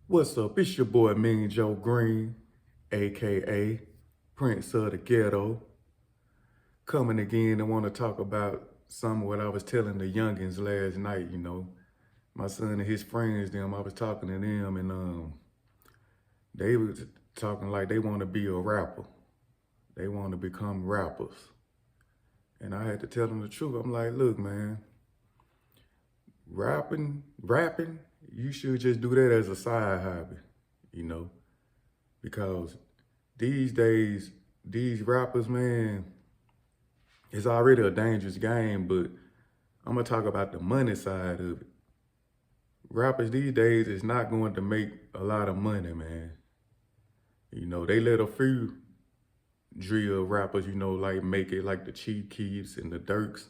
What's up? It's your boy Mean Joe Green, aka Prince of the Ghetto, coming again and want to talk about some of what I was telling the youngins last night. My son and his friends, I was talking to them, and they was talking like they want to be a rapper. They want to become rappers. And I had to tell them the truth. I'm like, look, man, rapping, you should just do that as a side hobby, you know, because these days, these rappers, man, it's already a dangerous game, but I'm gonna talk about the money side of it. Rappers these days is not going to make a lot of money, man. They let a few drill rappers, like make it like the Chief Keefs and the Dirks.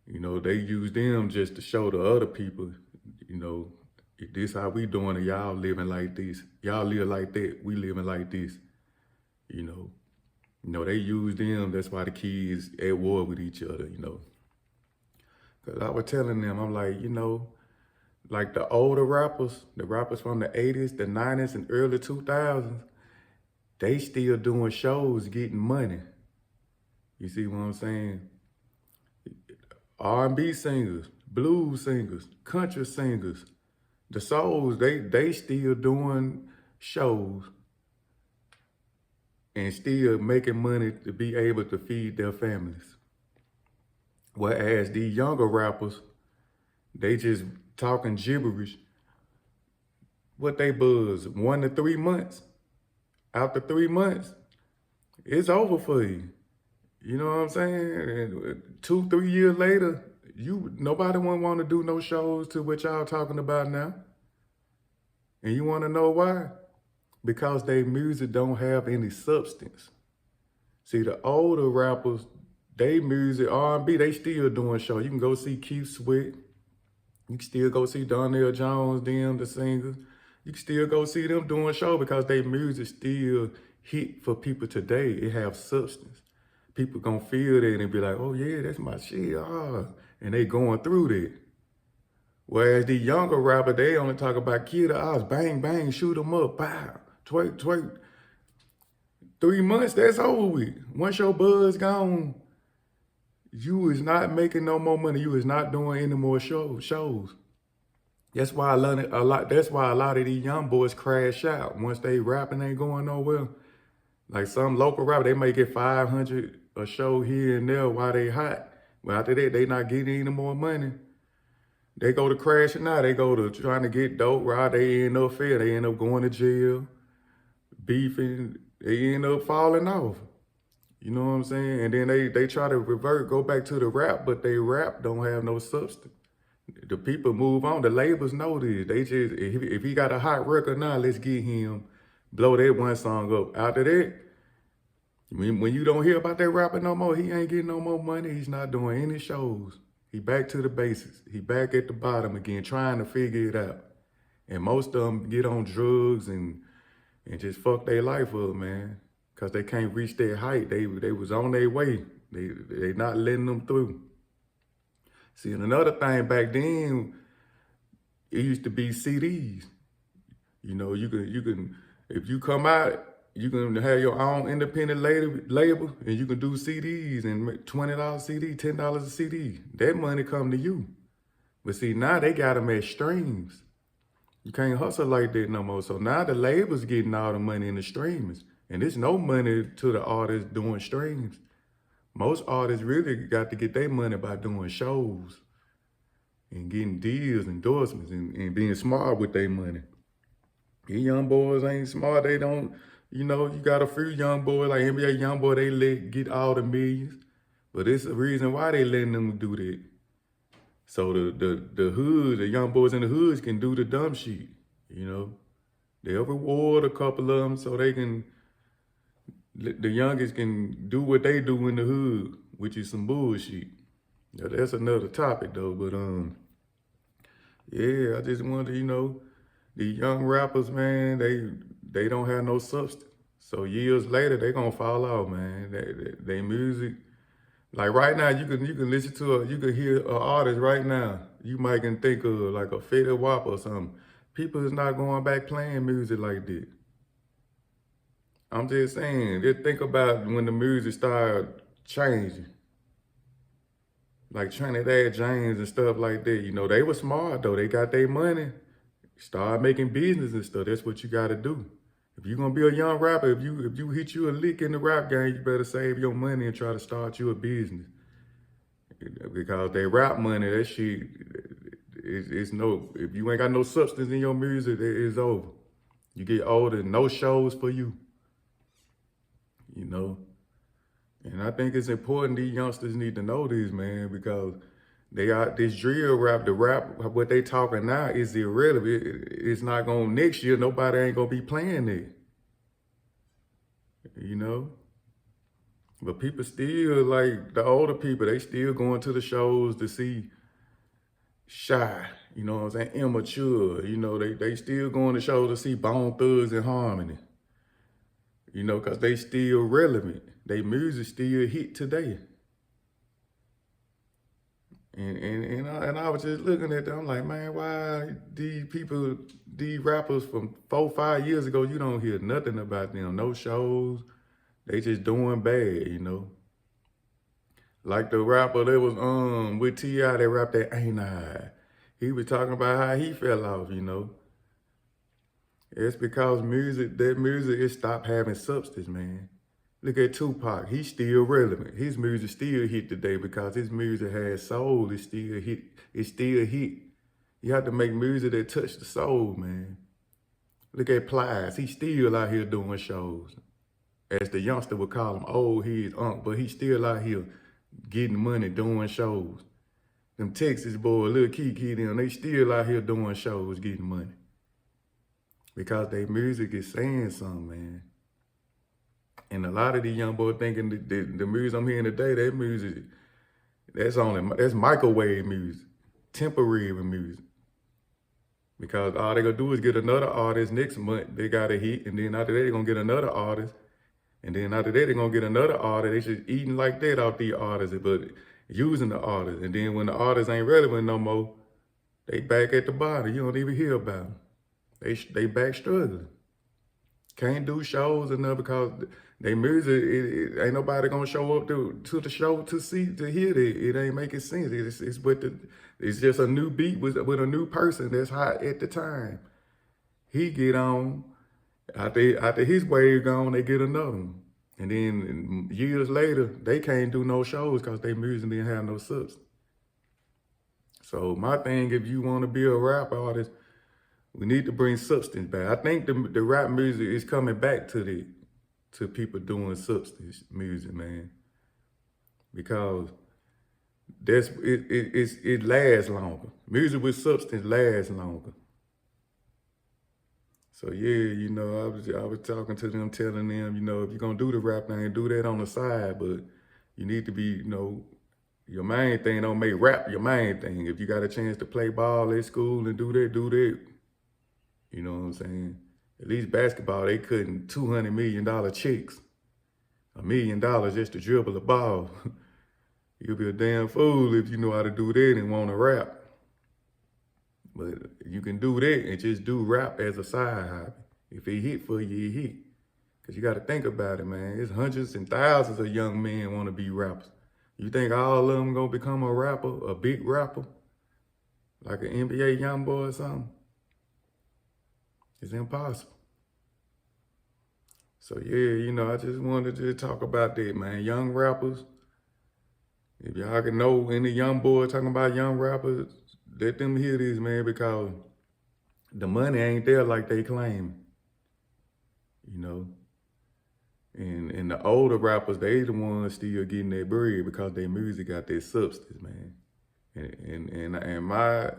They use them just to show the other people, you know, this how we doing it, y'all living like this. Y'all live like that, we living like this, you know. They use them, that's why the kids at war with each other. Cause I was telling them, I'm like, like the older rappers, the rappers from the 80s, the 90s, and early 2000s, they still doing shows, getting money. You see what I'm saying? R&B singers, blues singers, country singers, the souls, they still doing shows and still making money to be able to feed their families. Whereas these younger rappers, they just talking gibberish. What they buzz, 1 to 3 months. After 3 months, it's over for you. You know what I'm saying? And 2, 3 years later, nobody won't want to do no shows to what y'all talking about now. And you want to know why? Because their music don't have any substance. See, the older rappers, they music, R&B, they still doing shows. You can go see Keith Sweat. You can still go see Donnell Jones, them, the singers. You can still go see them doing shows because their music still hit for people today. It have substance. People gonna feel that and be like, oh yeah, that's my shit. And they going through that. Whereas the younger rapper, they only talk about kill the odds, bang, bang, shoot them up, pow, twerk, twerk. 3 months, that's over with. Once your buzz gone, you is not making no more money. You is not doing any more shows. That's why I learned it a lot. That's why a lot of these young boys crash out. Once they rapping ain't going nowhere. Like some local rapper, they may get 500 a show here and there while they hot. But after that, they not getting any more money. They go to crashing out. They go to trying to get dope, right? They end up fair. They end up going to jail, beefing. They end up falling off. You know what I'm saying? And then they try to revert, go back to the rap, but they rap don't have no substance. The people move on. The labels know this. They just, if he got a hot record now, let's get him, blow that one song up. After that, when you don't hear about that rapper no more, he ain't getting no more money. He's not doing any shows. He back to the basics. He back at the bottom again, trying to figure it out. And most of them get on drugs and just fuck their life up, man. Cause they can't reach their height. They was on their way. They not letting them through. See, and another thing back then, it used to be CDs. You can if you come out, you can have your own independent label and you can do CDs and make $20 CD, $10 a CD. That money come to you. But see, now they got them at streams. You can't hustle like that no more. So now the label's getting all the money in the streamers. And there's no money to the artists doing streams. Most artists really got to get their money by doing shows and getting deals, endorsements, and being smart with their money. These young boys ain't smart. They don't, you got a few young boys, like NBA young boy, they let get all the millions. But it's the reason why they letting them do that. So the hood, the young boys in the hoods can do the dumb shit, They'll reward a couple of them so they can, the youngest can do what they do in the hood, which is some bullshit. Now, that's another topic though, but yeah, I just wanted to, the young rappers, man, they don't have no substance. So years later, they gonna fall off, man. They music, like right now, you can listen to you can hear an artist right now. You might can think of like a Fetty Wap or something. People is not going back playing music like that. I'm just saying, just think about when the music started changing. Like Trinidad James and stuff like that. You know, they were smart though. They got their money. Start making business and stuff. That's what you gotta do. If you're gonna be a young rapper, if you hit you a lick in the rap game, you better save your money and try to start you a business. Because they rap money, that shit it's no, if you ain't got no substance in your music, it's over. You get older, no shows for you. You know? And I think it's important these youngsters need to know this, man, because they are this drill rap, the rap, what they talking now is irrelevant. It's not gonna, next year, nobody ain't gonna be playing it. You know? But people still, like the older people, they still going to the shows to see Shy, you know what I'm saying, Immature. You know, they still going to shows to see Bone Thugs and Harmony. You know, because they still relevant. They music still hit today. And I was just looking at them, I'm like, man, why these people, these rappers from 4-5 years ago, you don't hear nothing about them, no shows. They just doing bad, you know. Like the rapper that was with T.I. that rapped that Ain't I. He was talking about how he fell off, you know. It's because that music, it stopped having substance, man. Look at Tupac, he's still relevant. His music still hit today because his music has soul, it still hit. You have to make music that touch the soul, man. Look at Plies, he's still out here doing shows. As the youngster would call him, old head unk, but he's still out here getting money, doing shows. Them Texas boys, Lil Kiki, them, they still out here doing shows, getting money. Because their music is saying something, man. And a lot of these young boys thinking the music I'm hearing today, that music, that's microwave music, temporary music. Because all they gonna do is get another artist next month, they got a hit, and then after that, they gonna get another artist. And then after that, they're gonna get another artist. They just eating like that off these artists, but using the artist. And then when the artist ain't relevant no more, they back at the bottom. You don't even hear about them. They back struggling. Can't do shows enough because they music, ain't nobody gonna show up to the show to hear it. It ain't making sense. It's just a new beat with a new person that's hot at the time. He get on, after his wave gone, they get another one. And then years later, they can't do no shows because they music didn't have no substance. So my thing, if you want to be a rap artist, we need to bring substance back. I think the rap music is coming back to people doing substance music, man. Because it lasts longer. Music with substance lasts longer. So yeah, you know, I was talking to them, telling them, you know, if you're gonna do the rap thing, do that on the side, but you need to be, you know, your main thing, don't make rap your main thing. If you got a chance to play ball at school and do that, do that. You know what I'm saying? At least basketball, they cutting $200 million checks. $1 million just to dribble a ball. You'll be a damn fool if you know how to do that and want to rap. But you can do that and just do rap as a side hobby. If it hit for you, it hit. Because you got to think about it, man. There's hundreds and thousands of young men want to be rappers. You think all of them going to become a rapper, a big rapper? Like an NBA young boy or something? It's impossible. So yeah, you know, I just wanted to talk about that, man. Young rappers, if y'all can know any young boys talking about young rappers, let them hear this, man, because the money ain't there like they claim. You know? And the older rappers, they the ones still getting their bread because their music got their substance, man. And my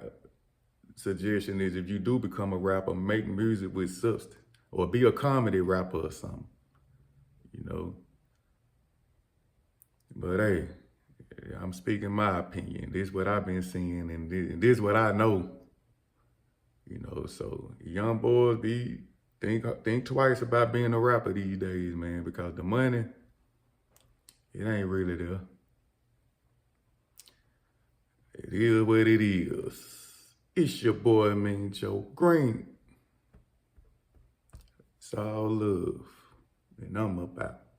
suggestion is if you do become a rapper, make music with substance or be a comedy rapper or something, you know. But hey, I'm speaking my opinion. This is what I've been seeing and this is what I know, you know. So young boys, think twice about being a rapper these days, man, because the money, it ain't really there. It is what it is. It's your boy, Mean Joe Green. It's all love. And I'm about.